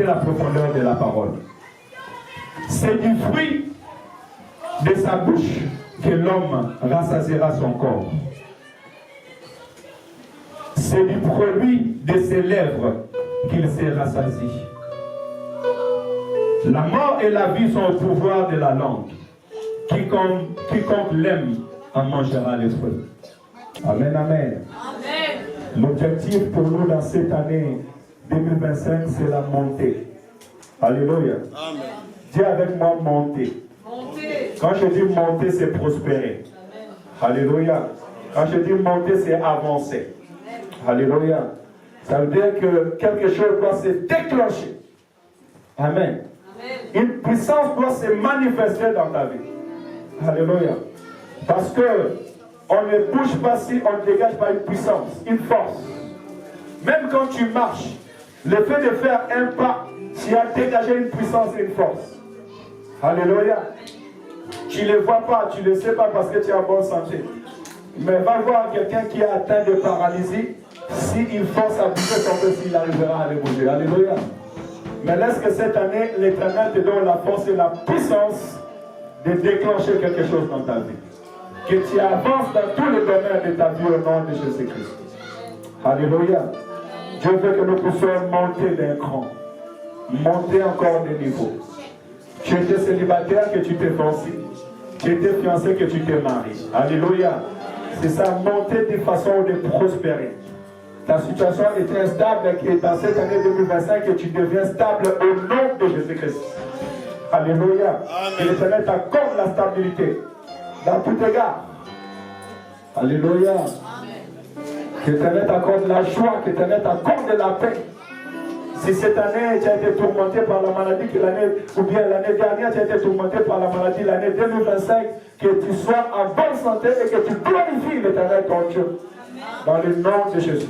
pénétrer la profondeur de la parole. C'est du fruit de sa bouche que l'homme rassasiera son corps. C'est du produit de ses lèvres qu'il se rassasie. La mort et la vie sont au pouvoir de la langue. Quiconque l'aime en mangera les fruits. Amen, amen. L'objectif pour nous dans cette année 2025, c'est la montée. Alléluia. Amen. Dis avec moi monter. Quand je dis monter, c'est prospérer. Amen. Alléluia. Quand je dis monter, c'est avancer. Amen. Alléluia. Ça veut dire que quelque chose doit se déclencher. Amen. Amen. Une puissance doit se manifester dans ta vie. Alléluia. Parce que on ne bouge pas si on ne dégage pas une puissance, une force. Même quand tu marches, le fait de faire un pas, tu as dégagé une puissance et une force. Alléluia. Tu ne les vois pas, tu ne le sais pas parce que tu es en bonne santé. Mais va voir quelqu'un qui est atteint de paralysie, s'il force à bouger son peu, s'il arrivera à les bouger. Alléluia. Mais laisse que cette année, l'Éternel te donne la force et la puissance de déclencher quelque chose dans ta vie. Que tu avances dans tous les domaines de ta vie au nom de Jésus-Christ. Alléluia. Dieu veut que nous puissions monter d'un cran. Monter encore de niveau. Tu étais célibataire, que tu t'es forcé. Tu étais fiancé, que tu t'es marié. Alléluia. C'est ça, monter de façon de prospérer. Ta situation était instable et dans cette année 2025, que tu deviens stable au nom de Jésus-Christ. Alléluia. Que l'Éternel t'accorde la stabilité dans tout égard. Alléluia. Que l'Éternel t'accorde la joie, que l'Éternel t'accorde la paix. Si cette année tu as été tourmenté par la maladie, ou bien l'année dernière tu as été tourmenté par la maladie, l'année 2025, que tu sois en bonne santé et que tu glorifies l'Éternel ton Dieu. Dans le nom de Jésus.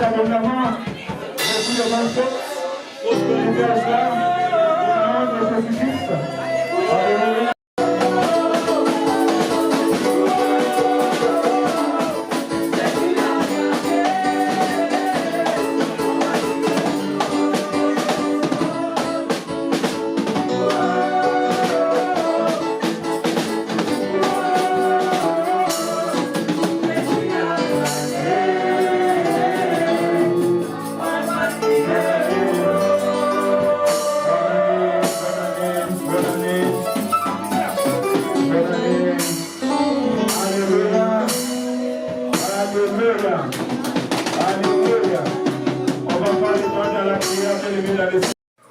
bénisse abondamment. Beaucoup de bonnes choses. Prospérité à cela. Au nom de Jésus-Christ. Alléluia.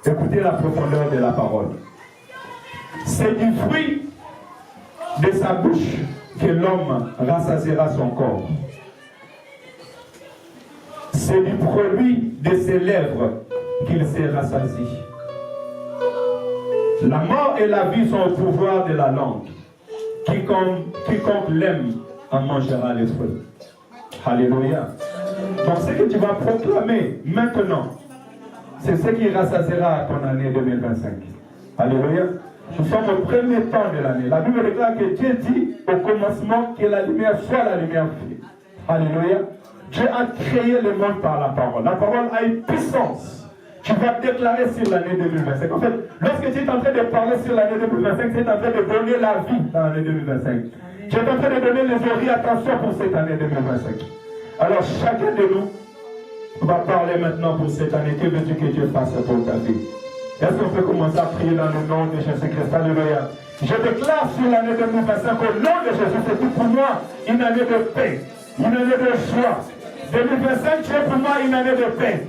Écoutez la profondeur de la parole. C'est du fruit de sa bouche que l'homme rassasiera son corps. C'est du produit de ses lèvres qu'il se rassasie. La mort et la vie sont au pouvoir de la langue. Quiconque l'aime en mangera les fruits. Alléluia. Donc ce que tu vas proclamer maintenant, c'est ce qui rassasiera ton année 2025. Alléluia. Nous sommes au premier temps de l'année. La Bible déclare que Dieu dit au commencement que la lumière soit la lumière fut. Alléluia. Dieu a créé le monde par la parole. La parole a une puissance. Tu vas déclarer sur l'année 2025. En fait, lorsque tu es en train de parler sur l'année 2025, tu es en train de donner la vie dans l'année 2025. Tu es en train de donner les orientations pour cette année 2025. Alors chacun de nous va parler maintenant pour cette année. Que veux-tu que Dieu fasse pour ta vie? Est-ce qu'on peut commencer à prier dans le nom de Jésus-Christ? Alléluia. Je déclare sur l'année 2025 au nom de Jésus, c'est tout pour moi une année de paix, une année de joie. 2025, tu es pour moi une année de paix.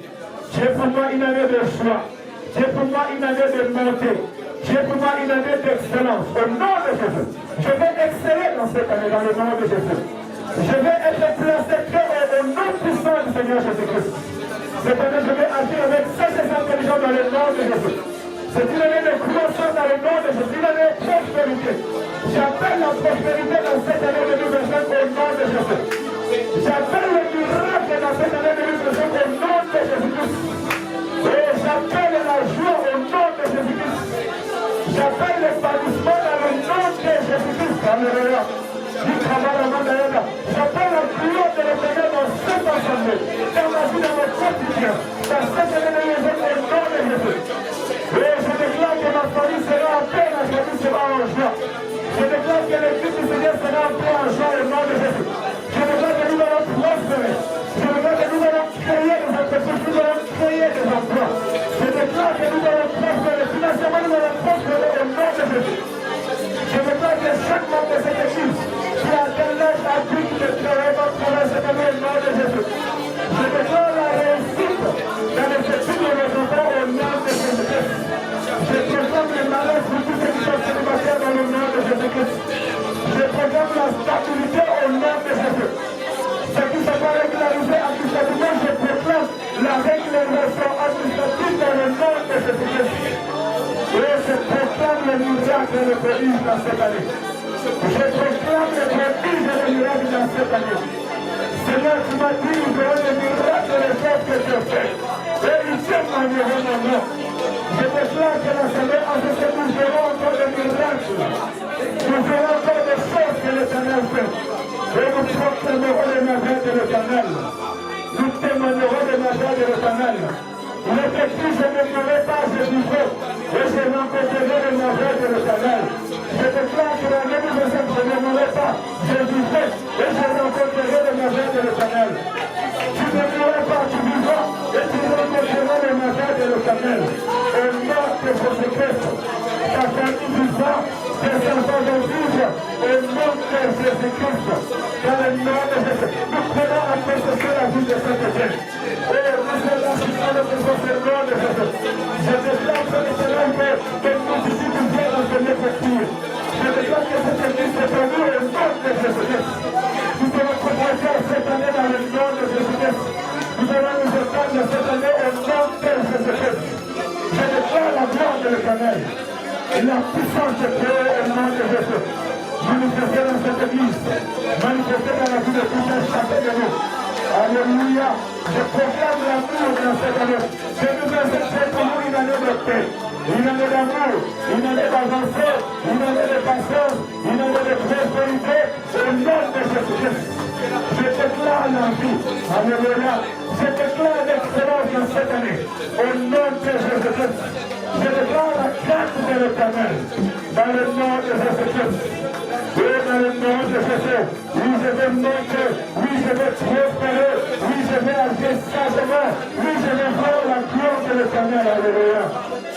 Tu es pour moi une année de joie. Tu es pour moi une année de montée. Tu es pour moi une année d'excellence. Au nom de Jésus. Je vais exceller dans cette année dans le nom de Jésus. Je vais être placé très au nom puissant du Seigneur Jésus-Christ. Cette année, je vais agir avec sagesse intelligente dans le nom de Jésus. C'est une année de croissance dans le nom de Jésus. Une année de prospérité. J'appelle la prospérité dans cette année 2025 au nom de Jésus. J'appelle le miracle dans cette année 2025 au nom de Jésus-Christ. Et j'appelle la joie au nom de Jésus-Christ. J'appelle l'épanouissement dans le nom de Jésus-Christ. Alléluia. J'appelle la gloire de l'Éternel dans cette assemblée, dans ma vie, dans mon quotidien, dans cette année de maison au nom de Jésus. Et je déclare que ma famille sera en paix, ma famille sera en joie. Je déclare que l'église du Seigneur sera en paix, en joie au nom de Jésus. Je déclare que nous allons prospérer. Je déclare que nous allons créer des entreprises, nous allons créer des emplois. Je déclare que nous allons prospérer. Financièrement, nous allons prospérer au nom de Jésus. Je déclare que chaque membre de cette église qui a atteint l'âge adulte de travailler va travailler cette année au nom de Jésus. Je déclare la réussite dans les études de nos enfants au nom de Jésus-Christ. Je proclame les malaises pour tous ceux qui sont célibataires dans le nom de Jésus-Christ. Je proclame la stabilité au nom de Jésus. Ceux qui ne sont pas régularisés administrativement, je proclame la régularisation administrative dans le nom de Jésus-Christ. Et je proclame le miracle et le prodige dans cette année. Je proclame le prodige et le miracle dans cette année. Seigneur, tu m'as dit, nous verrons les miracles et les choses que tu as faites. Et ils témoigneront mon nom. Je déclare que l'Assemblée en ce que nous verrons encore des miracles. Nous verrons encore des choses que l'Éternel fait. Et nous proclamerons les merveilles de l'Éternel. Nous témoignerons des merveilles de l'Éternel. L'effectif, je ne ferai pas, je vivrai. Et je rencontrerai les merveilles de l'Éternel. Je déclare que la même personne, je ne mourrai pas, je vivrai. Et je rencontrerai les merveilles de l'Éternel. Tu ne mourras pas, tu vivras. Et tu rencontreras les merveilles de l'Éternel. Au nom de Jésus-Christ, ta famille vivra, tes enfants vont vivre. Au nom de Jésus-Christ, dans le nom de Jésus. Nous prenons en possession la vie de cette terre. Et nous sommes là, nous sommes au nom de Jésus. Je déclare que l'Éternel que nous ici nous viens dans ce métier. Je déclare que cette église est pour nous au nom de Jésus-Christ. Nous serons proposés cette année dans le nom de Jésus-Christ. Nous allons nous étendre cette année au nom de Jésus-Christ. Je déclare la gloire de l'Éternel et la puissance de Dieu au nom de Jésus. Manifestez dans cette église, manifestez dans la vie de tout un chacun de nous. Alléluia. Je proclame l'amour dans cette année. 2027, c'est pour nous une année de paix, une année d'amour, une année d'avancée, une année de patience, une année de prospérité. Au nom de Jésus-Christ, je déclare la vie. Alléluia. Je déclare l'excellence dans cette année. Au nom de Jésus-Christ, je déclare la crainte de l'Éternel. Dans le nom de Jésus-Christ. Oui, dans le nom de Jésus. Oui, je vais monter. Oui, je vais prospérer. Oui, je vais agir sagement. Oui, je vais voir la gloire de l'Éternel. Alléluia.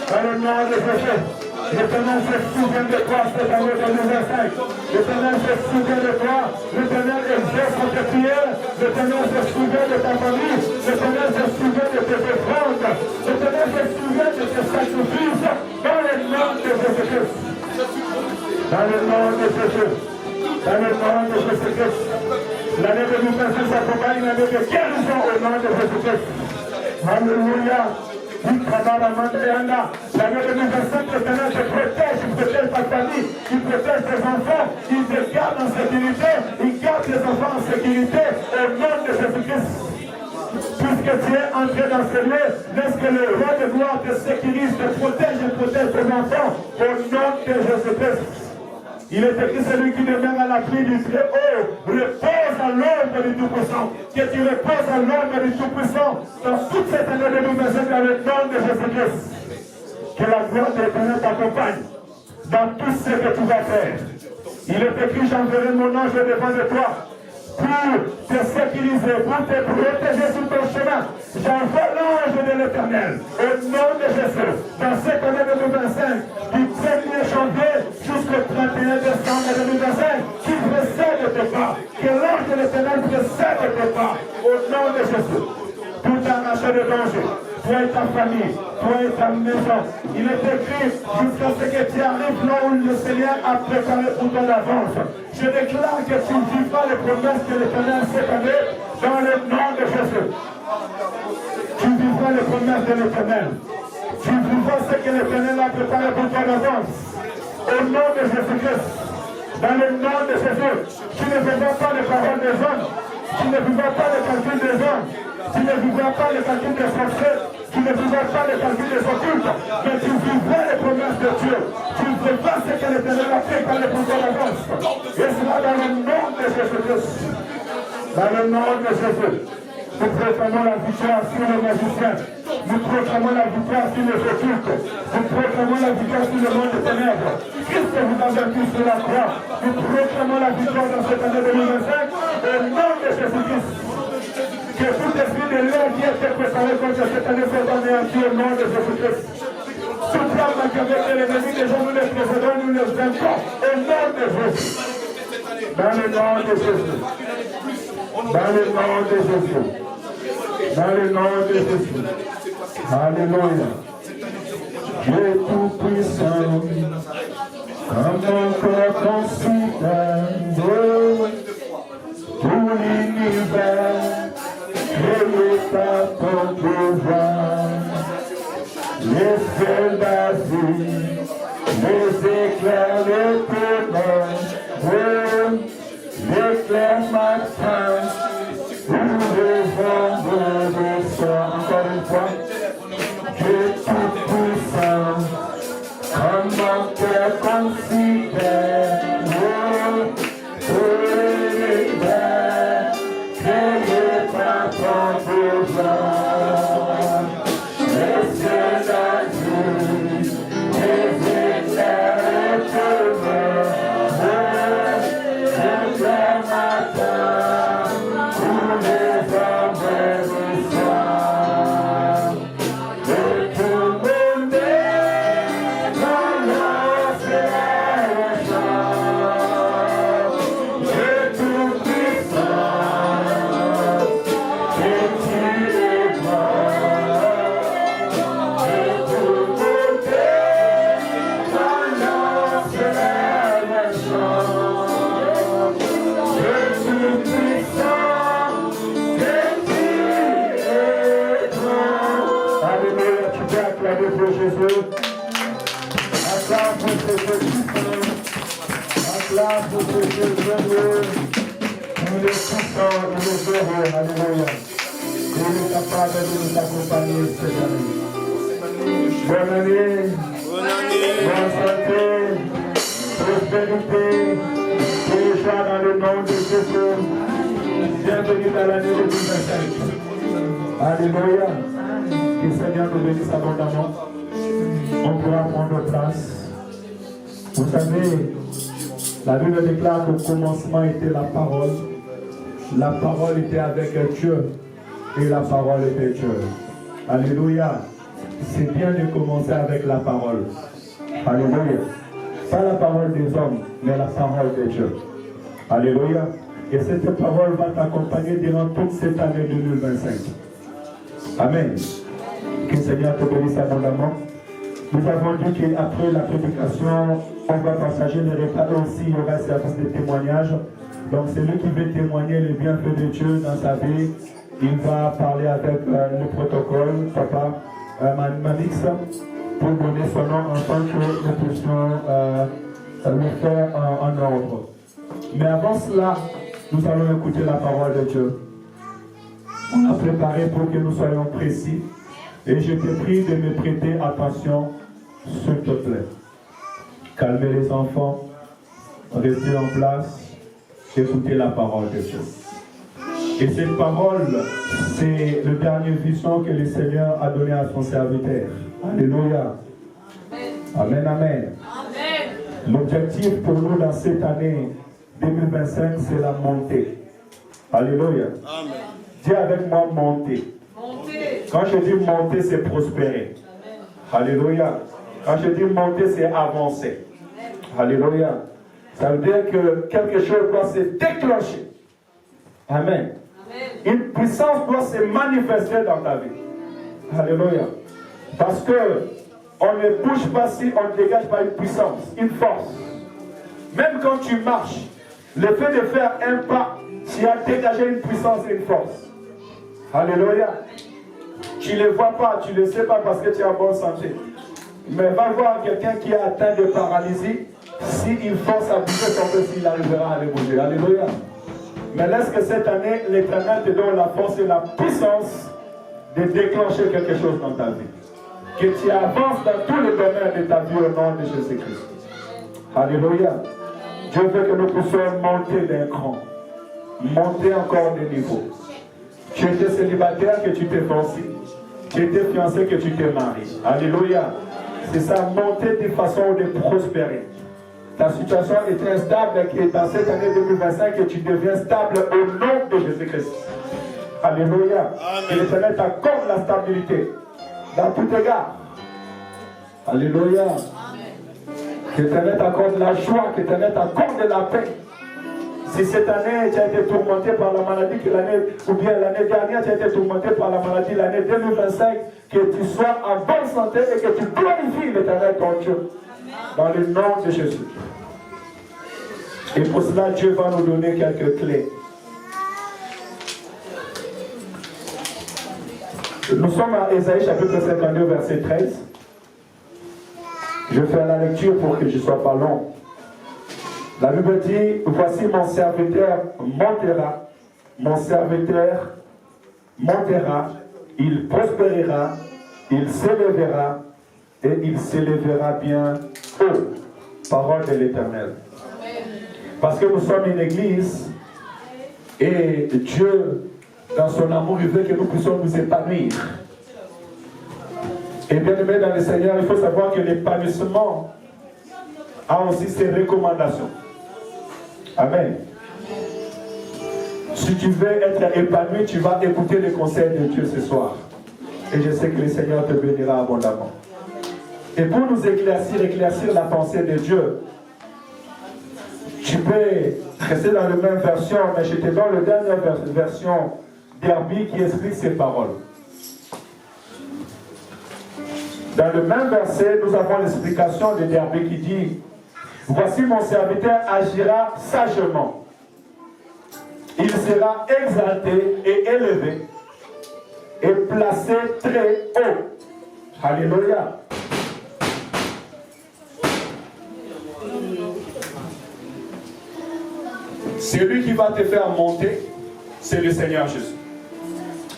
Dans le nom de Jésus. L'Éternel se souvient de toi cette année 2025. L'Éternel se souvient de toi. L'Éternel exerce tes prières. L'Éternel se souvient de ta famille. L'Éternel se souvient de tes offrandes. L'Éternel se souvient de tes sacrifices. Dans le nom de Jésus-Christ. Dans le nom de Jésus. Dans le nom de Jésus-Christ. L'année 2025 s'accompagne une année de guérison au nom de Jésus-Christ. Alléluia. L'année 2025, l'Éternel te protège, il protège ta famille, il protège tes enfants, il te garde en sécurité, il garde tes enfants en sécurité au nom de Jésus-Christ. Puisque tu es entré dans ce lieu, laisse que le roi de gloire te sécurise, te protège et protège tes enfants au nom de Jésus-Christ. Il est écrit, celui qui demeure à l'abri du Très-Haut repose à l'ombre du Tout-Puissant. Que tu reposes à l'ombre du Tout-Puissant dans toute cette année 2025 dans le nom de Jésus-Christ. Que la gloire de l'Éternel t'accompagne dans tout ce que tu vas faire. Il est écrit, j'enverrai mon ange devant de toi pour te sécuriser, pour te protéger sur ton chemin. J'envoie l'ange de l'Éternel au nom de Jésus dans cette année 2025 du 1er janvier jusqu'au 31 décembre 2025 qui précède tes pas. Que l'ange de l'Éternel précède tes pas au nom de Jésus. Tout arraché de danger, toi et ta famille, toi et ta maison. Il est écrit jusqu'à ce que tu arrives là où le Seigneur a préparé pour ton avance. Je déclare que tu vivras les promesses de l'Éternel cette année dans le nom de Jésus. Tu vivras les promesses de l'Éternel. Tu vivras ce que l'Éternel a préparé pour ton avance. Au nom de Jésus-Christ. Dans le nom de Jésus. Tu ne vivras pas les paroles des hommes. Tu ne vivras pas les calculs des hommes. Tu ne vivras pas les calculs des sorciers. Tu ne vivras pas les calculs des occultes. Mais tu vivras les promesses de Dieu. Tu vivras ce que l'Éternel a préparé pour ton avance. Et cela dans le nom de Jésus-Christ. Dans le nom de Jésus. Nous proclamons la victoire sur les magiciens. Nous proclamons la victoire sur les occultes. Nous proclamons la victoire sur le monde des ténèbres. Christ vous a vaincu sur la croix. Nous proclamons la victoire dans cette année 2025 au nom de Jésus-Christ. Que tout esprit de l'air qui a été préparé contre cette année soit anéanti au nom de Jésus-Christ. Tout plan qu'avec l'ennemi, déjà nous les précédons, nous les vaincrons au nom de Jésus. Dans le nom de Jésus. Dans le nom de Jésus. Dans le nom de Jésus. Alléluia. Dieu tout-puissant, comme mon corps considère tout l'univers, créé par ton pouvoir. Les cieux d'Asie, les éclairs, les ténèbres, l'éclair matin, où le vent de soir. Encore une fois, Dieu tout-puissant, comme mon cœur considère, tout l'univers, créé par ton pouvoir. Les cieux d'azur, les éclairs et ténèbres, l'éclair matin, tous les ombres du soir. Et tout le monde dans l'océan chante. Dieu tout-puissant, et tu es grand. Et tout le monde dans l'océan chante. Dieu tout-puissant, et tu es grand. Alléluia, tu peux acclamer pour Jésus. Acclame pour ce Jésus. Acclame pour ce Jésus. Il est puissant, il est heureux, alléluia. Il est capable de nous accompagner cette année. Bonne année, bonne santé, prospérité, et joie dans le nom de Jésus. Bienvenue dans l'année 2025. Alléluia. Que le Seigneur nous bénisse abondamment. On pourra prendre place. Vous savez, la Bible déclare qu'au commencement était la parole. La parole était avec Dieu. Et la parole était Dieu. Alléluia. C'est bien de commencer avec la parole. Alléluia. Pas la parole des hommes, mais la parole de Dieu. Alléluia. Et cette parole va t'accompagner durant toute cette année 2025. Amen. Que le Seigneur te bénisse abondamment. Nous avons dit qu'après la prédication, on va partager le repas aussi, il y aura un service de témoignage. Donc celui qui veut témoigner les bienfaits de Dieu dans sa vie, il va parler avec le protocole, papa, Manix, pour donner son nom afin que nous puissions le faire en ordre. Mais avant cela, nous allons écouter la parole de Dieu. On a préparé pour que nous soyons précis. Et je te prie de me prêter attention, s'il te plaît. Calmez les enfants, restez en place, écoutez la parole de Dieu. Et cette parole, c'est le dernier vision que le Seigneur a donné à son serviteur. Alléluia. Amen, amen. L'objectif pour nous dans cette année 2025, c'est la montée. Alléluia. Amen. Dis avec moi monter. Quand je dis monter, c'est prospérer. Amen. Alléluia. Quand je dis monter, c'est avancer. Amen. Alléluia. Ça veut dire que quelque chose doit se déclencher. Amen. Amen. Une puissance doit se manifester dans ta vie. Alléluia. Parce que on ne bouge pas si on ne dégage pas une puissance, une force. Même quand tu marches, le fait de faire un pas, tu as dégagé une puissance et une force. Alléluia. Tu ne les vois pas, tu ne le sais pas parce que tu es en bonne santé. Mais va voir quelqu'un qui est atteint de paralysie, s'il force à bouger son peu, s'il arrivera à le bouger. Alléluia. Mais laisse que cette année, l'Éternel te donne la force et la puissance de déclencher quelque chose dans ta vie. Que tu avances dans tous les domaines de ta vie au nom de Jésus-Christ. Alléluia. Dieu veut que nous puissions monter d'un cran. Monter encore de niveau. Tu étais célibataire, que tu t'es forcé. Tu étais fiancé, que tu t'es marié. Alléluia. C'est ça, monter de façon de prospérer. Ta situation était instable et dans cette année 2025, que tu deviens stable au nom de Jésus-Christ. Alléluia. Que l'Éternel t'accorde la stabilité dans tout égard. Alléluia. Que l'Éternel t'accorde la joie, que l'Éternel t'accorde la paix. Si cette année tu as été tourmenté par la maladie, ou bien l'année dernière tu as été tourmenté par la maladie, l'année 2025, que tu sois en bonne santé et que tu glorifies l'Éternel ton Dieu. Dans le nom de Jésus. Et pour cela, Dieu va nous donner quelques clés. Nous sommes à Ésaïe chapitre 52, verset 13. Je vais faire la lecture pour que je ne sois pas long. La Bible dit, voici mon serviteur montera, mon serviteur montera, il prospérera, il s'élèvera et il s'élèvera bien haut. Parole de l'Éternel. Parce que nous sommes une église et Dieu, dans son amour, il veut que nous puissions nous épanouir. Et bien aimé dans le Seigneur, il faut savoir que l'épanouissement a aussi ses recommandations. Amen. Si tu veux être épanoui, tu vas écouter les conseils de Dieu ce soir. Et je sais que le Seigneur te bénira abondamment. Et pour nous éclaircir la pensée de Dieu, tu peux rester dans la même version, mais je te donne la dernière version d'Herbie qui explique ces paroles. Dans le même verset, nous avons l'explication de Herbie qui dit: voici mon serviteur agira sagement. Il sera exalté et élevé et placé très haut. Alléluia. Celui qui va te faire monter, c'est le Seigneur Jésus.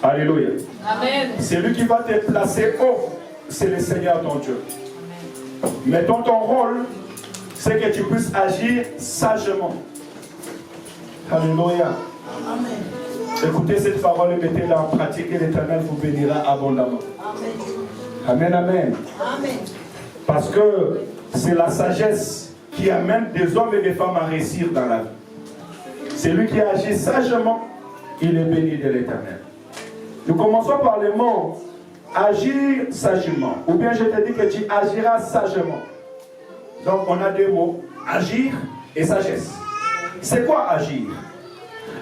Alléluia. Amen. Celui qui va te placer haut, c'est le Seigneur ton Dieu. Mais ton rôle, c'est que tu puisses agir sagement. Alléluia. Amen. Écoutez cette parole et mettez-la en pratique et l'Éternel vous bénira abondamment. Amen. Amen, amen. Amen. Parce que c'est la sagesse qui amène des hommes et des femmes à réussir dans la vie. Celui qui agit sagement, il est béni de l'Éternel. Nous commençons par le mot agir sagement. Ou bien je te dis que tu agiras sagement. Donc on a deux mots, agir et sagesse. C'est quoi agir?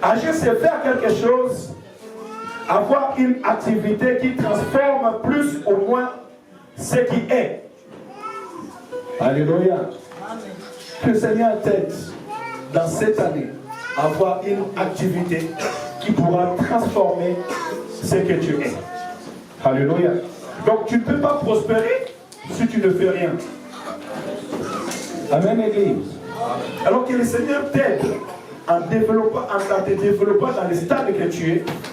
Agir, c'est faire quelque chose, avoir une activité qui transforme plus ou moins ce qui est. Alléluia. Que le Seigneur t'aide dans cette année à avoir une activité qui pourra transformer ce que tu es. Alléluia. Donc tu ne peux pas prospérer si tu ne fais rien. Amen, Église. Alors que le Seigneur t'aide en te développant dans le stade que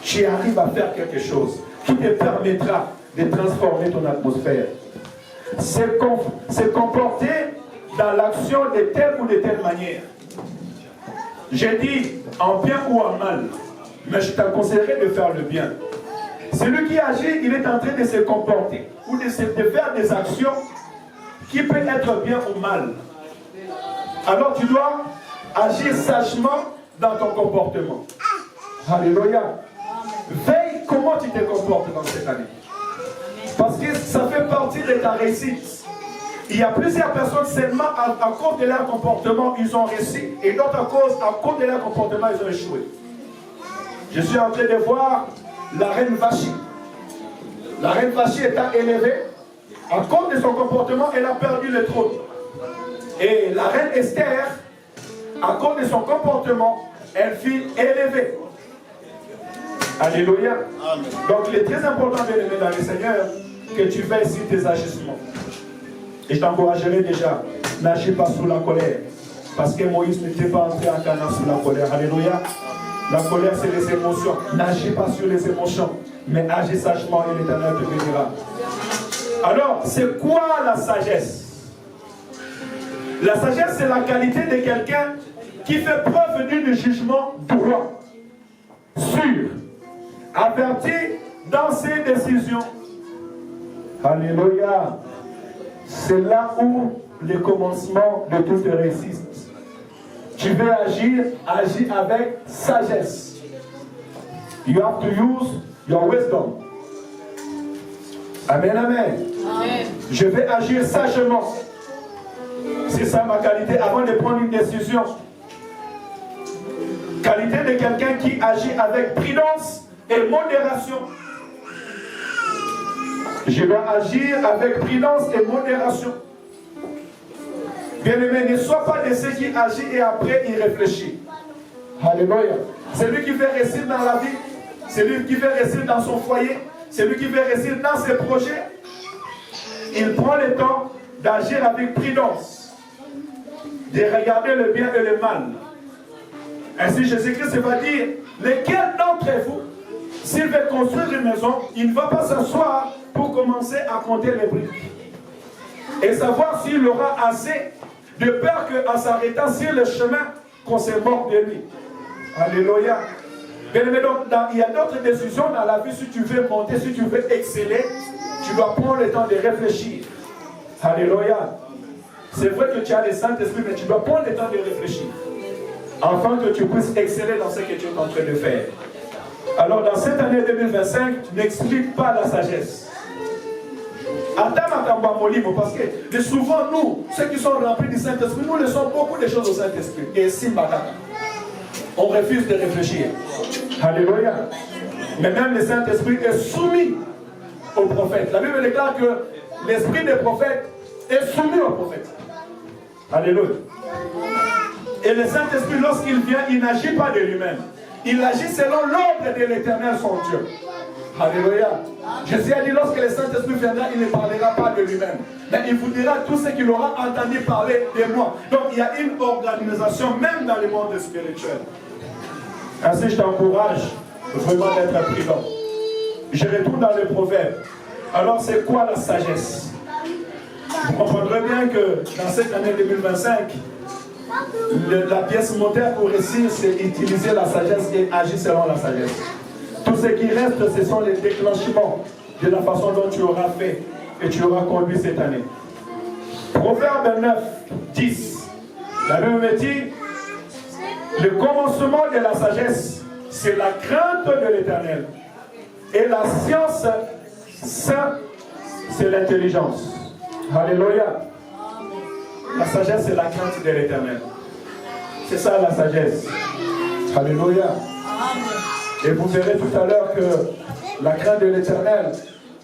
tu arrives à faire quelque chose qui te permettra de transformer ton atmosphère. Se comporter dans l'action de telle ou de telle manière. J'ai dit en bien ou en mal, mais je t'aconseillerais de faire le bien. Celui qui agit, il est en train de se comporter ou de faire des actions qui peuvent être bien ou mal. Alors tu dois agir sagement dans ton comportement. Alléluia. Veille comment tu te comportes dans cette année. Parce que ça fait partie de ta réussite. Il y a plusieurs personnes seulement à cause de leur comportement, ils ont réussi. Et d'autres à cause de leur comportement, ils ont échoué. Je suis en train de voir la reine Vachi. La reine Vachi étant élevée, à cause de son comportement, elle a perdu le trône. Et la reine Esther, à cause de son comportement, elle fut élevée. Alléluia. Amen. Donc il est très important, bien aimé dans le Seigneur, que tu veilles sur tes agissements. Et je t'encouragerai déjà, n'agis pas sous la colère. Parce que Moïse n'était pas entré en Canaan sous la colère. Alléluia. La colère, c'est les émotions. N'agis pas sur les émotions, mais agis sagement et l'Éternel te bénira. Alors, c'est quoi la sagesse? La sagesse, c'est la qualité de quelqu'un qui fait preuve d'un jugement droit, sûr, averti dans ses décisions. Alléluia. C'est là où le commencement de toute réussite. Tu veux agir, agis avec sagesse. You have to use your wisdom. Amen, amen. Amen. Je vais agir sagement. C'est ça ma qualité avant de prendre une décision. Qualité de quelqu'un qui agit avec prudence et modération. Je dois agir avec prudence et modération. Bien-aimé, ne sois pas de ceux qui agissent et après il réfléchit. Alléluia. Celui qui veut réussir dans la vie, celui qui veut réussir dans son foyer, celui qui veut réussir dans ses projets, il prend le temps d'agir avec prudence, de regarder le bien et le mal. Ainsi Jésus-Christ va dire, lequel d'entre vous, s'il veut construire une maison, il ne va pas s'asseoir pour commencer à compter les briques et savoir s'il aura assez, de peur qu'en s'arrêtant sur le chemin, qu'on se moque de lui. Alléluia. Mais donc, il y a d'autres décisions dans la vie. Si tu veux monter, si tu veux exceller, tu dois prendre le temps de réfléchir. Alléluia. C'est vrai que tu as le Saint-Esprit, mais tu dois prendre le temps de réfléchir afin que tu puisses exceller dans ce que tu es en train de faire. Alors dans cette année 2025, n'explique pas la sagesse. Parce que souvent nous, ceux qui sont remplis du Saint-Esprit, nous laissons beaucoup de choses au Saint-Esprit. Et on refuse de réfléchir. Alléluia. Mais même le Saint-Esprit est soumis au prophète. La Bible déclare que l'esprit des prophètes est soumis au prophète. Alléluia. Et le Saint-Esprit, lorsqu'il vient, il n'agit pas de lui-même. Il agit selon l'ordre de l'Éternel, son Dieu. Alléluia. Jésus a dit, lorsque le Saint-Esprit viendra, il ne parlera pas de lui-même. Mais il vous dira tout ce qu'il aura entendu parler de moi. Donc il y a une organisation même dans le monde spirituel. Ainsi, je t'encourage vraiment d'être prudent. Je retourne dans les proverbes. Alors, c'est quoi la sagesse? Vous comprendrez bien que dans cette année 2025, la pièce moteur pour réussir, c'est utiliser la sagesse et agir selon la sagesse. Tout ce qui reste, ce sont les déclenchements de la façon dont tu auras fait et tu auras conduit cette année. Proverbe 9, 10. La Bible me dit, le commencement de la sagesse, c'est la crainte de l'Éternel. Et la science, ça, c'est l'intelligence. Alléluia. La sagesse, c'est la crainte de l'Éternel. C'est ça la sagesse. Alléluia. Et vous verrez tout à l'heure que la crainte de l'Éternel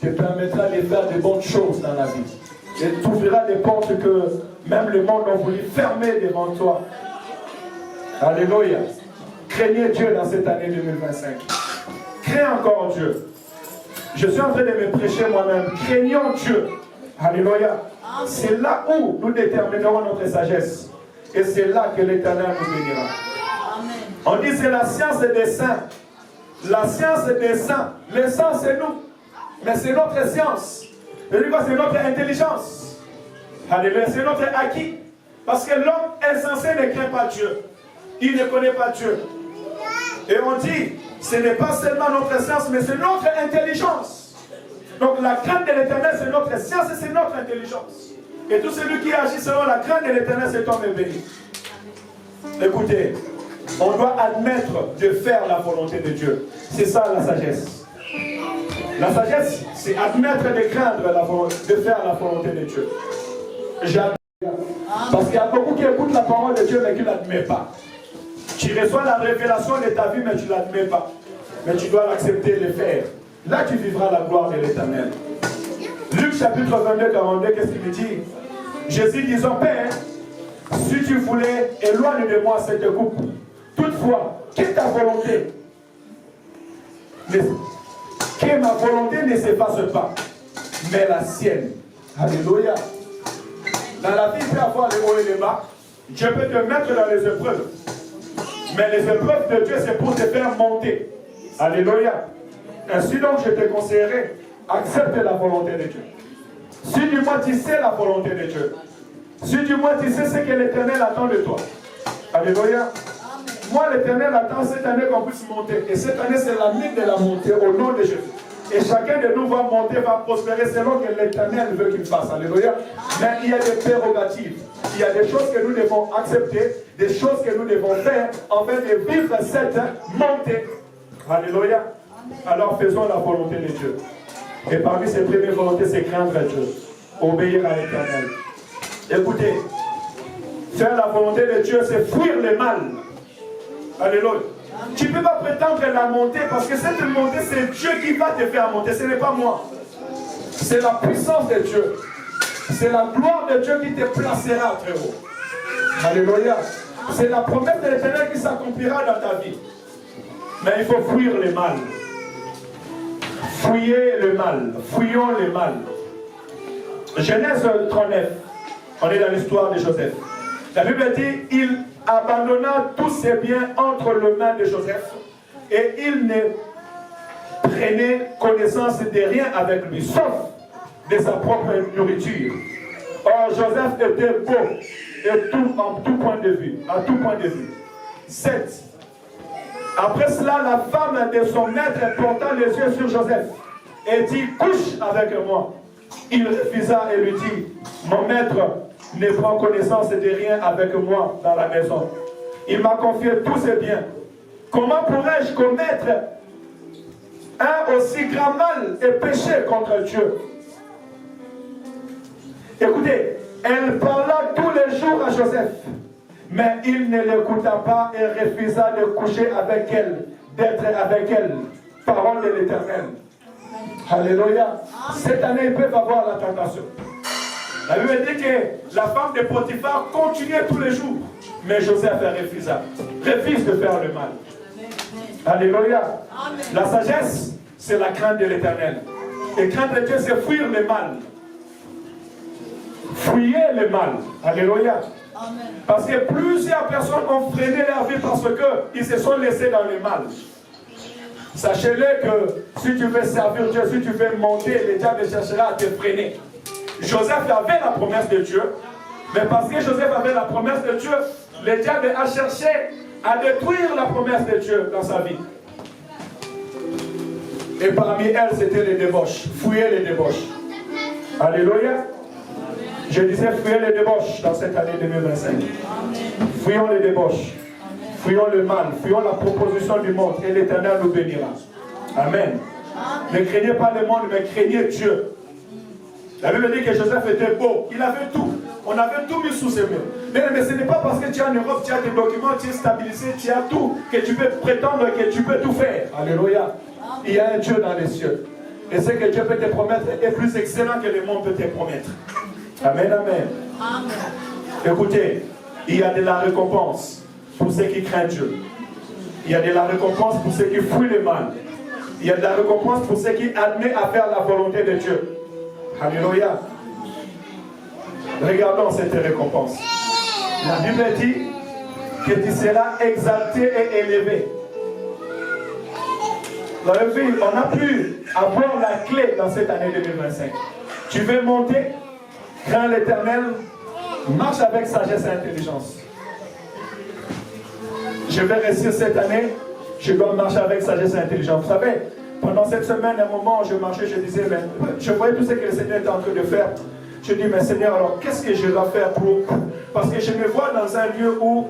te permettra de faire de bonnes choses dans la vie. Et t'ouvrira des portes que même le monde a voulu fermer devant toi. Alléluia. Craignez Dieu dans cette année 2025. Craignez encore Dieu. Je suis en train de me prêcher moi-même. Craignons Dieu. Alléluia. C'est là où nous déterminerons notre sagesse. Et c'est là que l'Éternel nous bénira. On dit c'est la science des saints. La science des saints. Les saints c'est nous. Mais c'est notre science. C'est notre intelligence. Alléluia. C'est notre acquis. Parce que l'homme insensé ne craint pas Dieu. Il ne connaît pas Dieu. Et on dit, ce n'est pas seulement notre science, mais c'est notre intelligence. Donc la crainte de l'Éternel, c'est notre science et c'est notre intelligence. Et tout celui qui agit selon la crainte de l'Éternel, cet homme est béni. Écoutez, on doit admettre de faire la volonté de Dieu. C'est ça la sagesse. La sagesse, c'est admettre de craindre de faire la volonté de Dieu. Parce qu'il y a beaucoup qui écoutent la parole de Dieu, mais qui ne l'admettent pas. Tu reçois la révélation de ta vie, mais tu ne l'admets pas. Mais tu dois l'accepter et le faire. Là, tu vivras la gloire de l'Éternel. Luc chapitre 22, 42, qu'est-ce qu'il me dit? Jésus disant, Père, si tu voulais, éloigne de moi cette coupe. Toutefois, que ta volonté, que ma volonté ne s'efface pas, mais la sienne. Alléluia. Dans la vie, il peut y avoir les hauts et les bas. Dieu peut te mettre dans les épreuves. Mais les épreuves de Dieu, c'est pour te faire monter. Alléluia. Ainsi donc, je te conseillerais, accepte la volonté de Dieu. Si du moins tu sais la volonté de Dieu. Si du moins tu sais ce que l'Éternel attend de toi. Alléluia. Moi, l'Éternel attend cette année qu'on puisse monter. Et cette année, c'est l'année de la montée au nom de Jésus. Et chacun de nous va monter, va prospérer selon que l'Éternel veut qu'il fasse. Alléluia. Mais il y a des prérogatives. Il y a des choses que nous devons accepter, des choses que nous devons faire afin de vivre cette montée. Alléluia. Alors faisons la volonté de Dieu. Et parmi ces premières volontés, c'est craindre Dieu. Obéir à l'Éternel. Écoutez, faire la volonté de Dieu, c'est fuir le mal. Alléluia. Tu ne peux pas prétendre la montée parce que cette montée, c'est Dieu qui va te faire monter. Ce n'est pas moi. C'est la puissance de Dieu. C'est la gloire de Dieu qui te placera très haut. Alléluia. C'est la promesse de l'Éternel qui s'accomplira dans ta vie. Mais il faut fuir le mal. Fuyez le mal. Fuyons le mal. Genèse 39. On est dans l'histoire de Joseph. La Bible dit, il abandonna tous ses biens entre les mains de Joseph et il ne prenait connaissance de rien avec lui, sauf de sa propre nourriture. Or, Joseph était beau et en tout point de vue, à tout point de vue. 7. Après cela, la femme de son maître porta les yeux sur Joseph et dit, couche avec moi. Il refusa et lui dit, mon maître ne prend connaissance de rien avec moi dans la maison. Il m'a confié tous ses biens. Comment pourrais-je commettre un aussi grand mal et pécher contre Dieu? Écoutez, elle parla tous les jours à Joseph, mais il ne l'écouta pas et refusa de coucher avec elle, d'être avec elle. Parole de l'Éternel. Alléluia. Cette année, ils peuvent avoir la tentation. La Bible dit que la femme de Potiphar continuait tous les jours. Mais Joseph refusa. Refuse de faire le mal. Alléluia. La sagesse, c'est la crainte de l'Éternel. Et craindre Dieu, c'est fuir le mal. Fuyez le mal. Alléluia. Parce que plusieurs personnes ont freiné leur vie parce qu'ils se sont laissés dans le mal. Sachez-le que si tu veux servir Dieu, si tu veux monter, le diable cherchera à te freiner. Joseph avait la promesse de Dieu, mais parce que Joseph avait la promesse de Dieu, le diable a cherché à détruire la promesse de Dieu dans sa vie. Et parmi elles, c'était les débauches. Fuyez les débauches. Alléluia. Je disais, fuyez les débauches dans cette année 2025. Fuyons les débauches. Fuyons le mal. Fuyons la proposition du monde. Et l'Éternel nous bénira. Amen. Ne craignez pas le monde, mais craignez Dieu. La Bible dit que Joseph était beau. Il avait tout. On avait tout mis sous ses mains. Mais ce n'est pas parce que tu es en Europe, tu as des documents, tu es stabilisé, tu as tout, que tu peux prétendre que tu peux tout faire. Alléluia. Il y a un Dieu dans les cieux. Et ce que Dieu peut te promettre est plus excellent que le monde peut te promettre. Amen, amen. Amen. Écoutez, il y a de la récompense pour ceux qui craignent Dieu. Il y a de la récompense pour ceux qui fuient le mal. Il y a de la récompense pour ceux qui admettent à faire la volonté de Dieu. Alléluia. Regardons cette récompense. La Bible dit que tu seras exalté et élevé. Dans le film, on a pu avoir la clé dans cette année 2025. Tu veux monter, crains l'Éternel, marche avec sagesse et intelligence. Je vais réussir cette année, je dois marcher avec sagesse et intelligence. Vous savez, pendant cette semaine, à un moment, je marchais, je disais, mais je voyais tout ce que le Seigneur était en train de faire. Je dis, mais Seigneur, alors qu'est-ce que je dois faire pour... Parce que je me vois dans un lieu où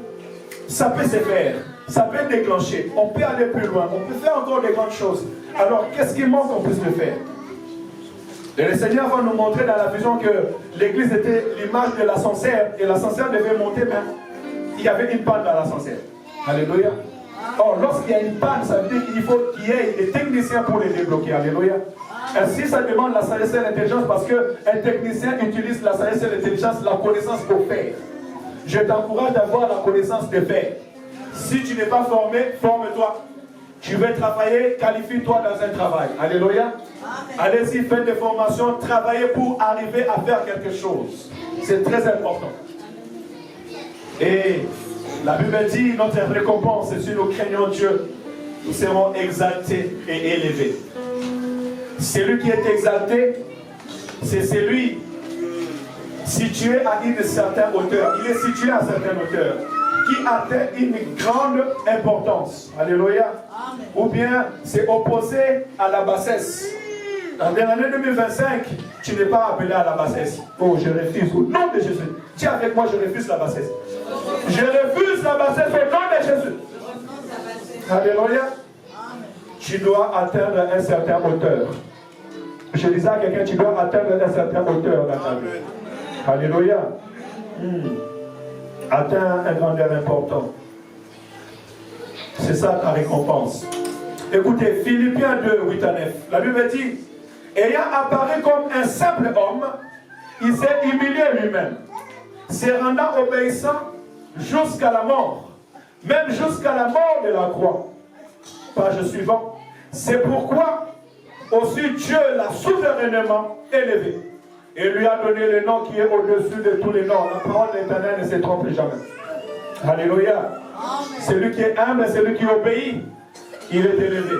ça peut se faire, ça peut déclencher, on peut aller plus loin, on peut faire encore de grandes choses. Alors, qu'est-ce qui manque qu'on puisse le faire? Et le Seigneur va nous montrer dans la vision que l'église était l'image de l'ascenseur, et l'ascenseur devait monter, mais il y avait une panne dans l'ascenseur. Alléluia. Or, lorsqu'il y a une panne, ça veut dire qu'il faut qu'il y ait des techniciens pour les débloquer. Alléluia. Ainsi, ça demande la sagesse et l'intelligence parce qu'un technicien utilise la sagesse et l'intelligence, la connaissance pour faire. Je t'encourage d'avoir la connaissance de faire. Si tu n'es pas formé, forme-toi. Tu veux travailler, qualifie-toi dans un travail. Alléluia. Allez-y, faites des formations, travaillez pour arriver à faire quelque chose. C'est très important. Et la Bible dit, notre récompense, si nous craignons Dieu, nous serons exaltés et élevés. Celui qui est exalté, c'est celui situé à une certaine hauteur. Il est situé à une certaine hauteur, qui atteint une grande importance. Alléluia. Amen. Ou bien c'est opposé à la bassesse. En l'année 2025, tu n'es pas appelé à la bassesse. Oh, je refuse au nom de Jésus. Tiens avec moi, je refuse la bassesse. Je refuse la bassesse au nom de Jésus. Alléluia. Tu dois atteindre une certaine hauteur. Je disais à quelqu'un, tu dois atteindre une certaine hauteur dans ta vie. Alléluia. Atteins un grandeur important. C'est ça ta récompense. Écoutez, Philippiens 2, 8 à 9. La Bible dit, ayant apparu comme un simple homme, il s'est humilié lui-même, se rendant obéissant jusqu'à la mort, même jusqu'à la mort de la croix. Page suivante. C'est pourquoi aussi Dieu l'a souverainement élevé et lui a donné le nom qui est au-dessus de tous les noms. La parole de l'Éternel ne se trompe jamais. Alléluia. Celui qui est humble, celui qui obéit, il est élevé.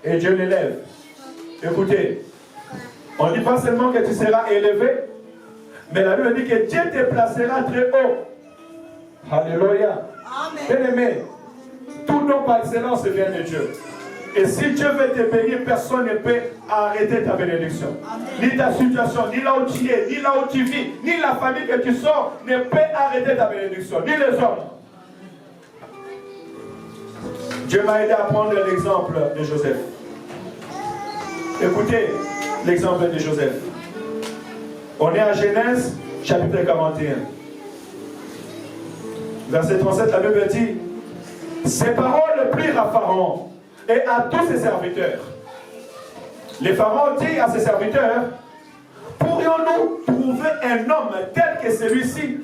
Et Dieu l'élève. Écoutez, on ne dit pas seulement que tu seras élevé, mais la Bible dit que Dieu te placera très haut. Alléluia. Bien-aimé, tout nom par excellence vient de Dieu. Et si Dieu veut te bénir, personne ne peut arrêter ta bénédiction. Ni ta situation, ni là où tu es, ni là où tu vis, ni la famille que tu sors ne peut arrêter ta bénédiction, ni les hommes. Dieu m'a aidé à prendre l'exemple de Joseph. Écoutez l'exemple de Joseph. On est à Genèse, chapitre 41. Verset 37, la Bible dit, ces paroles plurent à Pharaon et à tous ses serviteurs. Les Pharaon dit à ses serviteurs, pourrions-nous trouver un homme tel que celui-ci?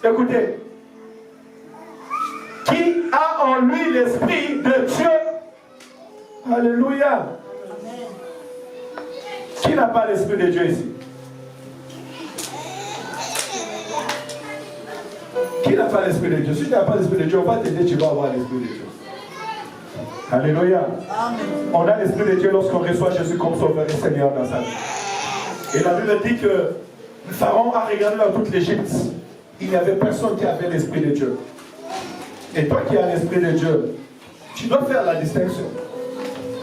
Écoutez, qui a en lui l'esprit de Dieu? Alléluia. Qui n'a pas l'esprit de Dieu ici? n'a pas l'Esprit de Dieu? Si tu n'as pas l'Esprit de Dieu, on va t'aider, tu vas avoir l'Esprit de Dieu. Alléluia. Amen. On a l'Esprit de Dieu lorsqu'on reçoit Jésus comme Sauveur et Seigneur dans sa vie. Et la Bible dit que le Pharaon a regardé dans toute l'Égypte. Il n'y avait personne qui avait l'Esprit de Dieu. Et toi qui as l'Esprit de Dieu, tu dois faire la distinction.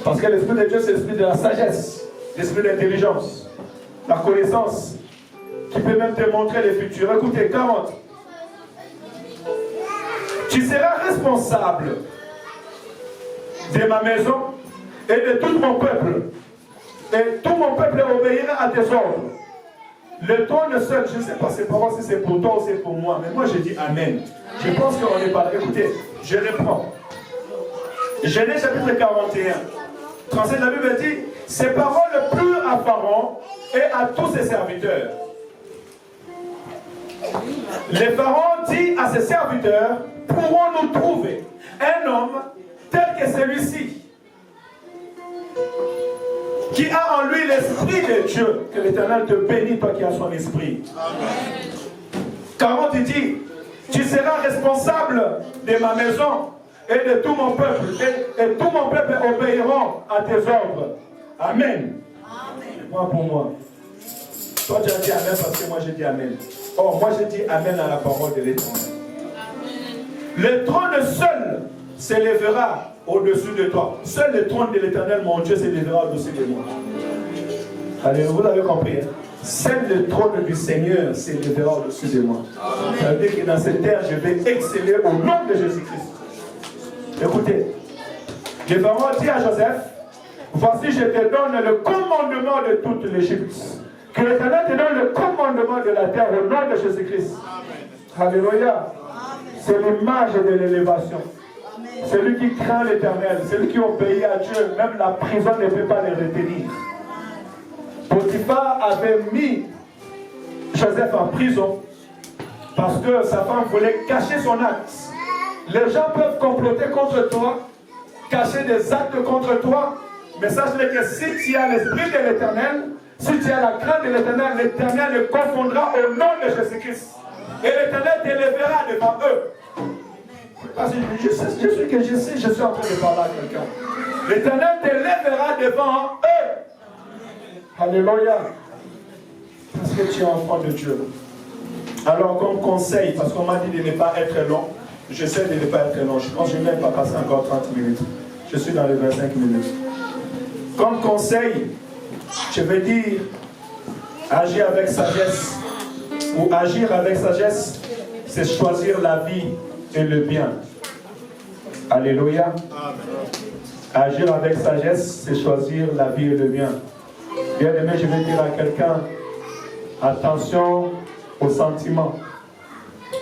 Parce que l'Esprit de Dieu, c'est l'Esprit de la sagesse, l'Esprit d'intelligence, la connaissance, qui peut même te montrer le futur. Écoutez, 40. Tu seras responsable de ma maison et de tout mon peuple. Et tout mon peuple obéira à tes ordres. Le trône seul, je ne sais pas ces paroles si c'est pour toi ou c'est pour moi, mais moi je dis Amen. Je pense qu'on est pas là. Écoutez, je reprends. Genèse chapitre 41. 37, la Bible dit, ces paroles plurent à Pharaon et à tous ses serviteurs. Le Pharaon dit à ses serviteurs, pourrons-nous trouver un homme tel que celui-ci, qui a en lui l'Esprit de Dieu? Que l'Éternel te bénisse, toi qui as son esprit. Amen. 40, il dit, tu seras responsable de ma maison et de tout mon peuple, et tout mon peuple obéiront à tes ordres. Amen. Amen. Moi pour moi. Toi tu as dit Amen parce que moi j'ai dit Amen. Or moi j'ai dit Amen à la parole de l'Éternel. Le trône seul s'élèvera au-dessus de toi. Seul le trône de l'Éternel, mon Dieu, s'élèvera au-dessus de moi. Allez, vous avez compris, hein? Seul le trône du Seigneur s'élèvera au-dessus de moi. Amen. Ça veut dire que dans cette terre, je vais exceller au nom de Jésus-Christ. Écoutez, le Pharaon dit à Joseph, voici je te donne le commandement de toute l'Égypte. Que l'Éternel te donne le commandement de la terre au nom de Jésus-Christ. Alléluia. C'est l'image de l'élévation. Celui qui craint l'Éternel, celui qui obéit à Dieu, même la prison ne peut pas le retenir. Potiphar avait mis Joseph en prison parce que sa femme voulait cacher son acte. Les gens peuvent comploter contre toi, cacher des actes contre toi, mais sache-le que si tu as l'Esprit de l'Éternel, si tu as la crainte de l'Éternel, l'Éternel le confondra au nom de Jésus-Christ. Et l'Éternel t'élèvera devant eux. Parce que je suis en train de parler à quelqu'un. L'Éternel t'élèvera devant eux. Alléluia. Parce que tu es enfant de Dieu. Alors comme conseil, parce qu'on m'a dit de ne pas être long, j'essaie de ne pas être long. Je pense que je n'ai pas passé encore 30 minutes. Je suis dans les 25 minutes. Comme conseil, je vais dire, agir avec sagesse. Ou agir avec sagesse, c'est choisir la vie et le bien. Alléluia. Agir avec sagesse, c'est choisir la vie et le bien. Bien aimé, je vais dire à quelqu'un, attention aux sentiments.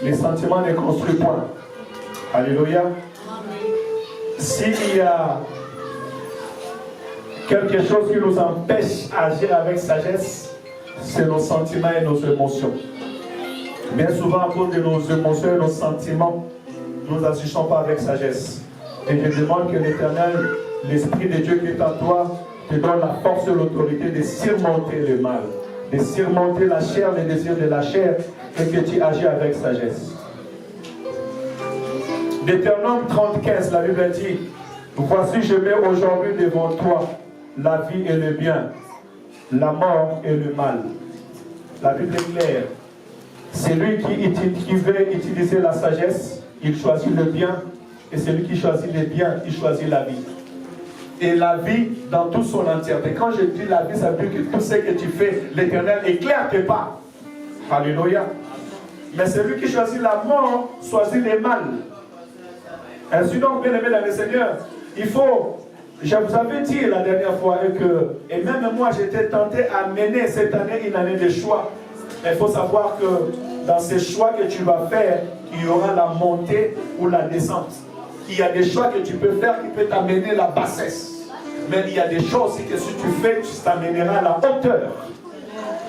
Les sentiments ne construisent point. Alléluia. S'il y a quelque chose qui nous empêche d'agir avec sagesse, c'est nos sentiments et nos émotions. Bien souvent, à cause de nos émotions et nos sentiments, nous n'agissons pas avec sagesse. Et je demande que l'Éternel, l'Esprit de Dieu qui est en toi, te donne la force et l'autorité de surmonter le mal, de surmonter la chair, les désirs de la chair, et que tu agis avec sagesse. Deutéronome 30:15, la Bible dit, voici je mets aujourd'hui devant toi la vie et le bien, la mort et le mal. La Bible est claire. Celui qui veut utiliser la sagesse, il choisit le bien, et celui qui choisit le bien, il choisit la vie. Et la vie dans toute son entièreté. Quand je dis la vie, ça veut dire que tout ce que tu fais, l'Éternel éclaire tes pas. Alléluia. Mais celui qui choisit la mort, choisit le mal. Ainsi donc, bien aimé dans le Seigneur, il faut, je vous avais dit la dernière fois, et même moi j'étais tenté à mener cette année une année de choix. Mais il faut savoir que dans ces choix que tu vas faire, il y aura la montée ou la descente. Il y a des choix que tu peux faire qui peuvent t'amener la bassesse. Mais il y a des choses aussi que si tu fais, tu t'amèneras à la hauteur.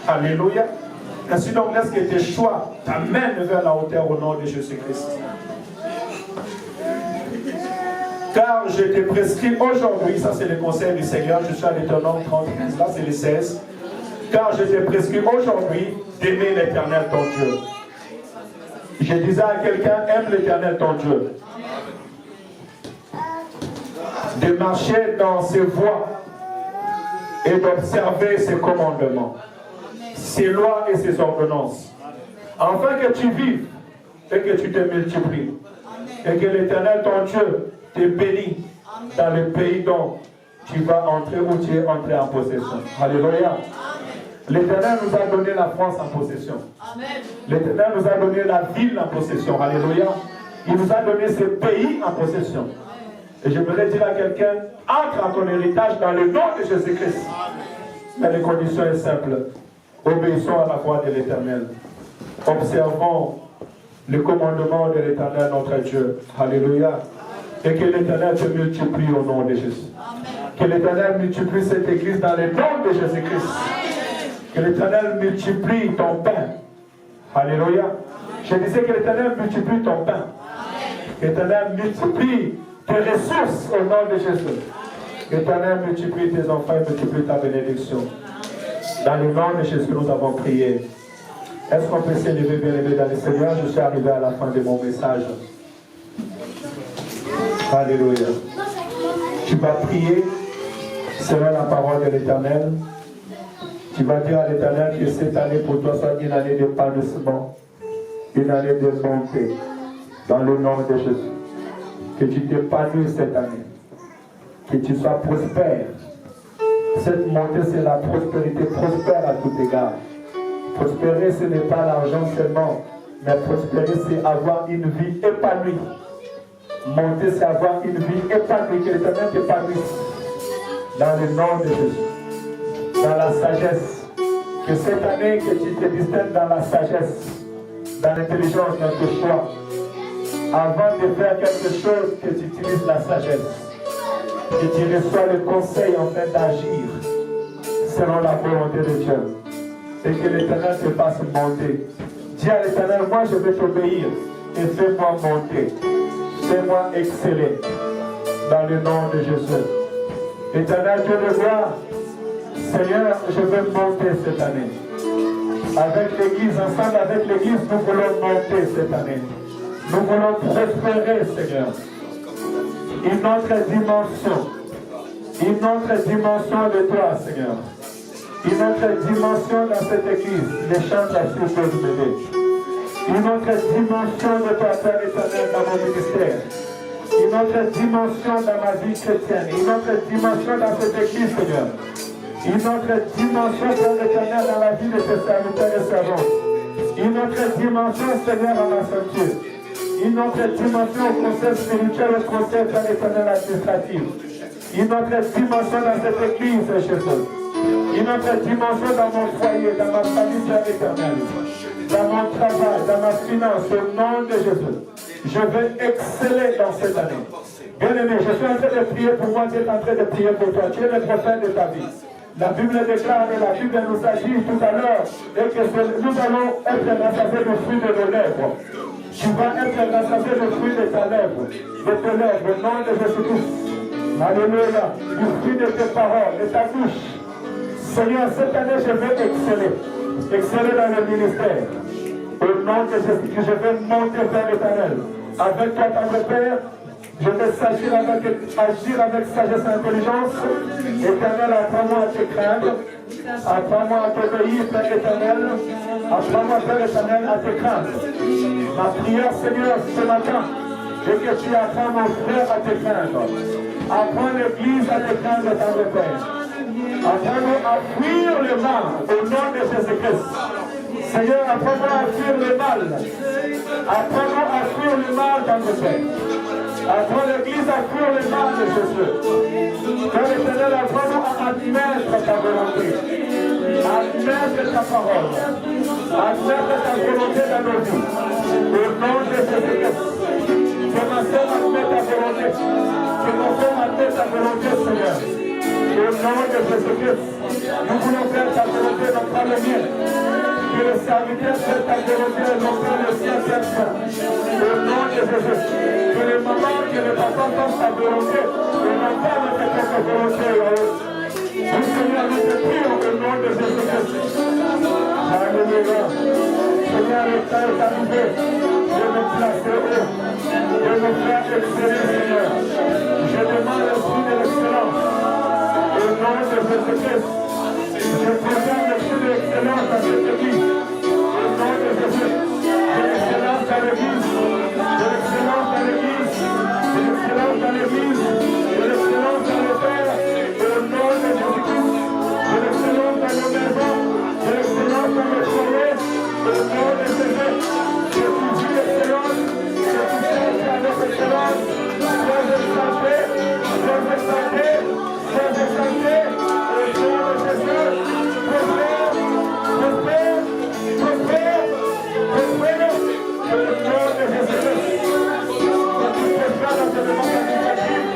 Alléluia. Ainsi donc, laisse que tes choix t'amènent vers la hauteur au nom de Jésus-Christ. Car je te prescris aujourd'hui, ça c'est le conseil du Seigneur, je suis à Deutéronome 30, là c'est le 16. Car je te prescris aujourd'hui d'aimer l'Éternel ton Dieu. Je disais à quelqu'un, aime l'Éternel ton Dieu. De marcher dans ses voies et d'observer ses commandements, ses lois et ses ordonnances, afin que tu vives et que tu te multiplies, et que l'Éternel ton Dieu te bénisse dans le pays dont tu vas entrer ou tu es entré en possession. Alléluia. L'Éternel nous a donné la France en possession. L'Éternel nous a donné la ville en possession. Alléluia. Il nous a donné ce pays en possession. Et je voudrais dire à quelqu'un, entre en ton héritage dans le nom de Jésus-Christ. Mais les conditions sont simples. Obéissons à la voix de l'Éternel. Observons le commandement de l'Éternel notre Dieu. Alléluia. Et que l'Éternel te multiplie au nom de Jésus. Que l'Éternel multiplie cette église dans le nom de Jésus-Christ. Que l'Éternel multiplie ton pain. Alléluia. Je disais que l'Éternel multiplie ton pain. Que l'Éternel multiplie tes ressources au nom de Jésus. Que l'Éternel multiplie tes enfants et multiplie ta bénédiction. Dans le nom de Jésus, nous avons prié. Est-ce qu'on peut s'élever, bien-aimé dans le Seigneur? Je suis arrivé à la fin de mon message. Alléluia. Tu vas prier selon la parole de l'Éternel. Tu vas dire à l'Éternel que cette année pour toi soit une année d'épanouissement, une année de montée, dans le nom de Jésus. Que tu t'épanouisses cette année, que tu sois prospère. Cette montée, c'est la prospérité, prospère à tout égard. Prospérer, ce n'est pas l'argent seulement, mais prospérer, c'est avoir une vie épanouie. Monter, c'est avoir une vie épanouie, que l'Éternel t'épanouisse. Dans le nom de Jésus. Dans la sagesse. Que cette année, que tu te distingues dans la sagesse, dans l'intelligence, dans tes choix. Avant de faire quelque chose, que tu utilises la sagesse. Que tu reçois le conseil en fait d'agir selon la volonté de Dieu. Et que l'Éternel te fasse monter. Dis à l'Éternel, moi je vais t'obéir et fais-moi monter. Fais-moi exceller dans le nom de Jésus. Éternel Dieu de gloire, Seigneur, je veux monter cette année. Avec l'Église, ensemble avec l'Église, nous voulons monter cette année. Nous voulons prospérer, Seigneur. Une autre dimension de toi, Seigneur. Une autre dimension dans cette église, les chants de la suite de bébé. Une autre dimension de toi, Père éternel, dans mon ministère. Une autre dimension dans ma vie chrétienne. Une autre dimension dans cette église, Seigneur. Une autre dimension, Père éternel, dans la vie de tes serviteurs et servantes. Une autre dimension, Seigneur, dans ma ceinture. Une autre dimension au conseil spirituel, au conseil, Père éternel, administratif. Une autre dimension dans cette église, Jésus. Une autre dimension dans mon foyer, dans ma famille, Père éternel. Dans mon travail, dans ma finance, au nom de Jésus. Je veux exceller dans cette année. Bien-aimé, je suis en train de prier pour moi, tu es en train de prier pour toi. Tu es le prophète de ta vie. La Bible déclare et la Bible nous a dit tout à l'heure et que nous allons être rassasiés du fruit de nos lèvres. Tu vas être rassasié du fruit de ta lèvre, de tes lèvres, au nom de Jésus-Christ. Alléluia. Du fruit de tes paroles, de ta bouche. Seigneur, cette année, je vais exceller. Exceller dans le ministère. Au nom de Jésus-Christ, je vais monter vers l'Éternel. Avec toi, ton Père, je vais agir avec sagesse et intelligence. Éternel, apprends-moi à te craindre. Apprends-moi à t'obéir, Père éternel. Apprends-moi, Père éternel, à te craindre. Ma prière, Seigneur, ce matin, c'est que tu apprends mon frère à te craindre. Apprends l'Église à te craindre, ton Père. Apprends-nous à fuir le mal au nom de Jésus-Christ. Seigneur, apprends-nous à fuir le mal. Apprends-nous à fuir le mal, ton Père. Apprends l'Église à fuir le mal de Jésus. Père éternel, apprends-nous à admettre ta volonté. Admettre ta parole. Admettre ta volonté dans nos vies. Au nom de Jésus-Christ. Que ma soeur admette ta volonté. Que mon frère admette ta volonté, Seigneur. Au nom de Jésus-Christ. Nous voulons faire ta volonté, non pas le mien. Que le serviteur fasse ta volonté, non pas le sien, Père. Au nom de Jésus. Que les mamans, que les papas fassent ta volonté. Et non pas notre propre volonté. Nous, Seigneur, nous te prions au nom de Jésus-Christ. Alléluia. Seigneur, le temps est arrivé. nous placer haut, de nous faire exceller, Seigneur. Je demande l'esprit de l'excellence. Au nom de Jésus-Christ, je proclame l'esprit de l'excellence à cette église. Au nom de Jésus, de l'excellence à l'église, de l'excellence à l'église, de l'excellence à l'église, de l'excellence à l'Éther. Au nom de Jésus-Christ, de l'excellence à nos maisons, de l'excellence à nos foyers. Au nom de Jésus, je suis l'excellence, je suis avec l'excellence, sans exalter, sans exalter, sans exalter. Au nom de Jésus, prospère, prospère, prospère, prospère. Au nom de Jésus, que tu prospères dans tes demandes administratives,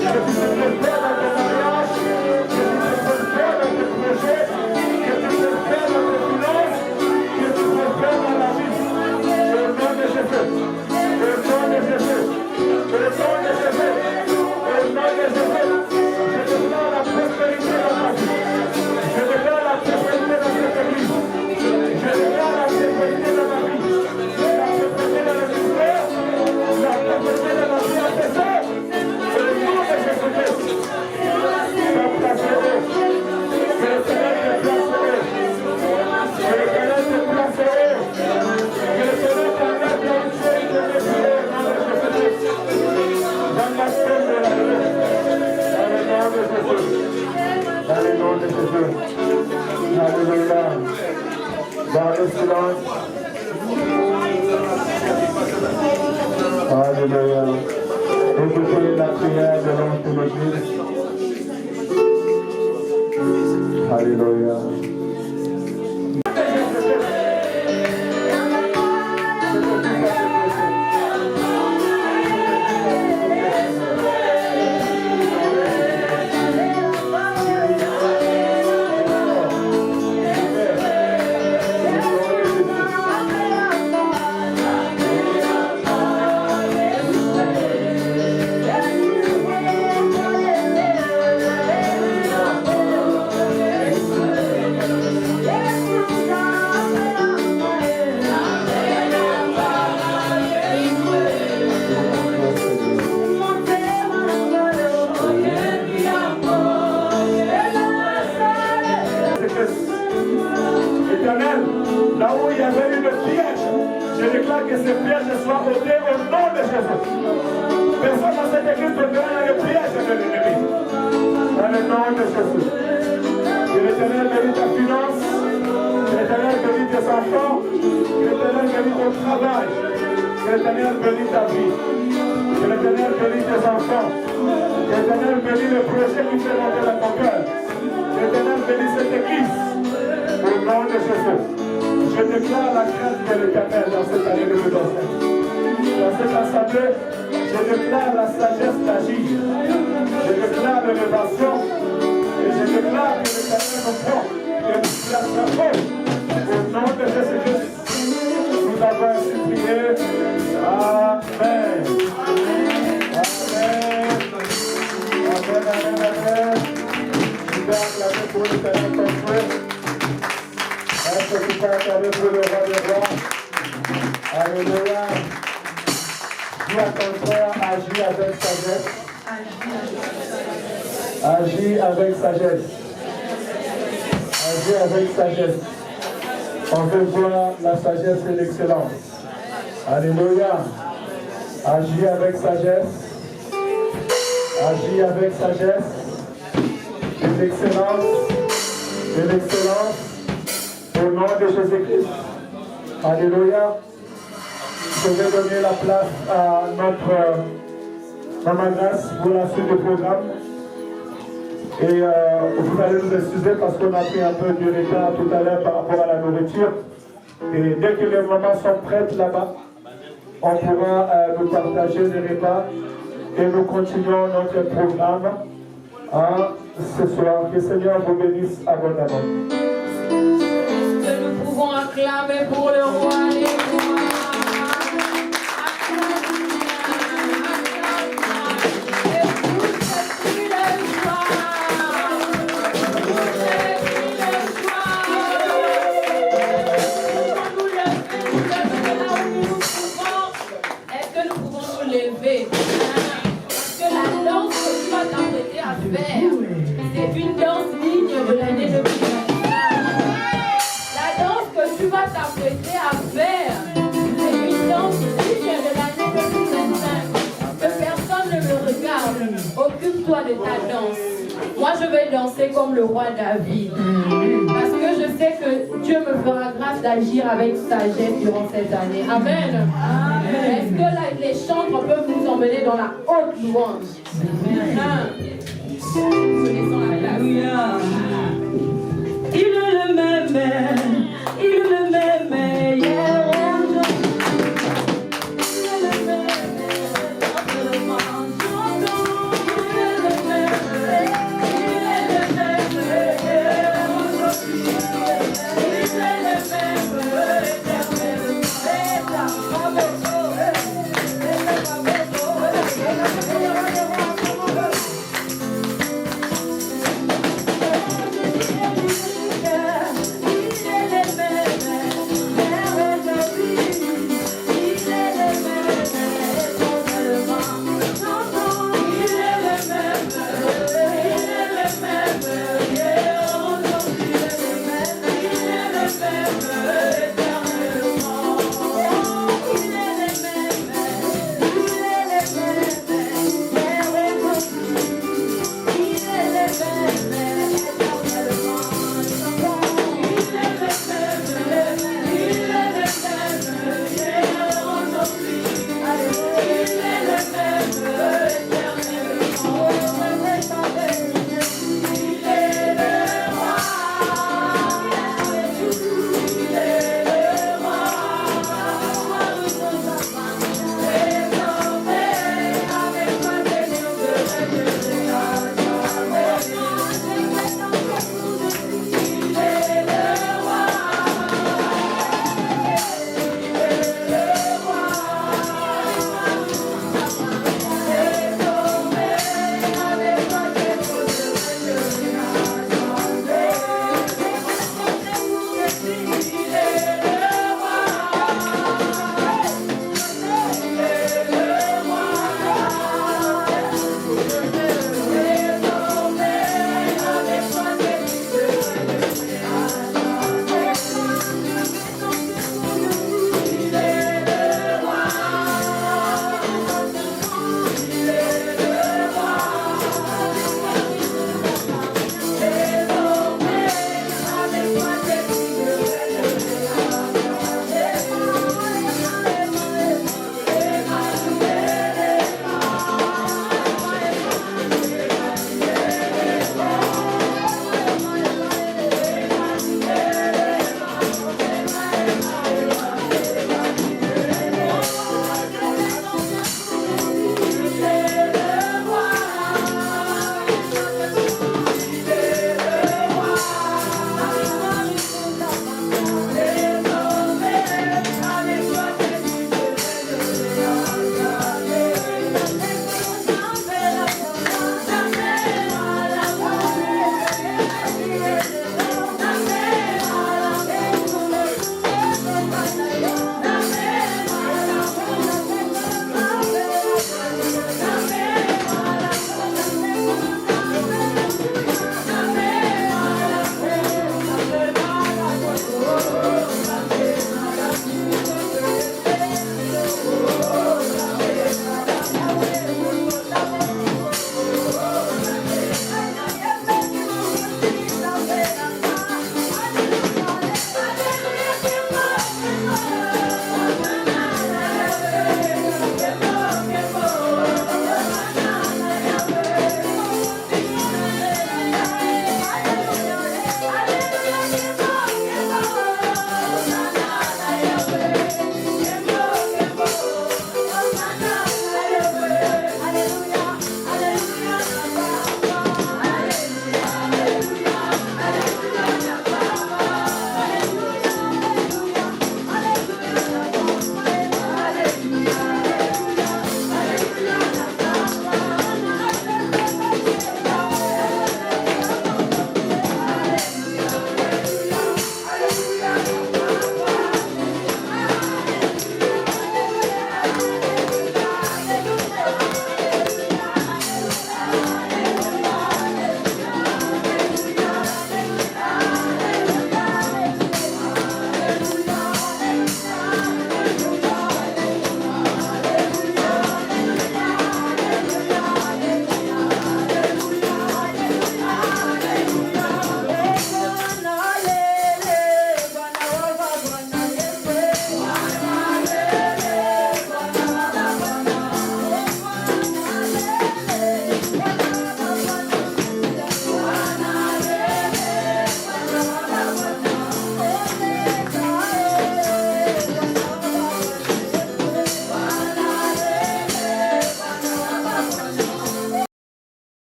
que tu prospères dans ton mariage, que tu prospères dans tes projets, que tu prospères dans tes finances, que tu prospères dans la vie. Au nom de Jésus, au nom de Jésus, au nom de Jésus, au nom de Jésus, je déclare la prospérité dans ta vie. Je déclare la prospérité dans cette église. Je déclare la prospérité dans ma vie. La prospérité dans le ministère, la prospérité dans la vie à tes soeurs. Au nom de Jésus-Christ, sois placé haut. Que le Seigneur te place haut. Que le Seigneur te place haut. Que le Seigneur t'amène dans une série de défilés au nom de Jésus-Christ. Dans la scène de la vie. Dans le nom de Jésus. Dans le nom de Jésus. Alléluia. Dans le silence. Alléluia. Écoutez la prière de l'ange de l'Église. Alléluia. Éternel, là où il y avait une piège, je déclare que ces pièges soient ôtés au nom de Jésus. Personne dans cette église ne verra le piège de l'ennemi. Dans le nom de Jésus. Que l'Éternel bénisse ta finance, que l'Éternel bénisse tes enfants, que l'Éternel bénisse ton travail, que l'Éternel bénisse ta vie, que l'Éternel bénisse tes enfants, que l'Éternel bénisse le projet qui fait monter dans ton cœur, que l'Éternel bénisse cette église. Au nom de Jésus, je déclare la grâce de l'Éternel dans cette année de 2025. Dans cette assemblée, je déclare la sagesse d'agir. Je déclare l'élévation et je déclare que l'Éternel nous prend et nous place à fond. Au nom de Jésus-Christ, nous avons ainsi prié. Amen. Amen. Amen, amen, amen. Je vais acclamer pour l'Éternel ton frère. Est-ce que tu peux acclamer pour le roi des rois? Alléluia. Dis à ton frère, agis avec sagesse. Agis avec sagesse. Agis avec sagesse. On veut voir la sagesse et l'excellence. Alléluia. Agis avec sagesse. Agis avec sagesse. Et l'excellence. Et l'excellence. Au nom de Jésus-Christ. Alléluia. Je vais donner la place à notre Maman Grâce pour la suite du programme. Et vous allez nous excuser parce qu'on a pris un peu de retard tout à l'heure par rapport à la nourriture. Et dès que les mamans sont prêtes là-bas, on pourra nous partager les repas et nous continuons notre programme ce soir. Que le Seigneur vous bénisse abondamment. Que nous pouvons acclamer pour le roi des rois. vais danser comme le roi David. Parce que je sais que Dieu me fera grâce d'agir avec sagesse durant cette année. Amen. Est-ce que les chantres peuvent nous emmener dans la haute louange? Nous laissons la place.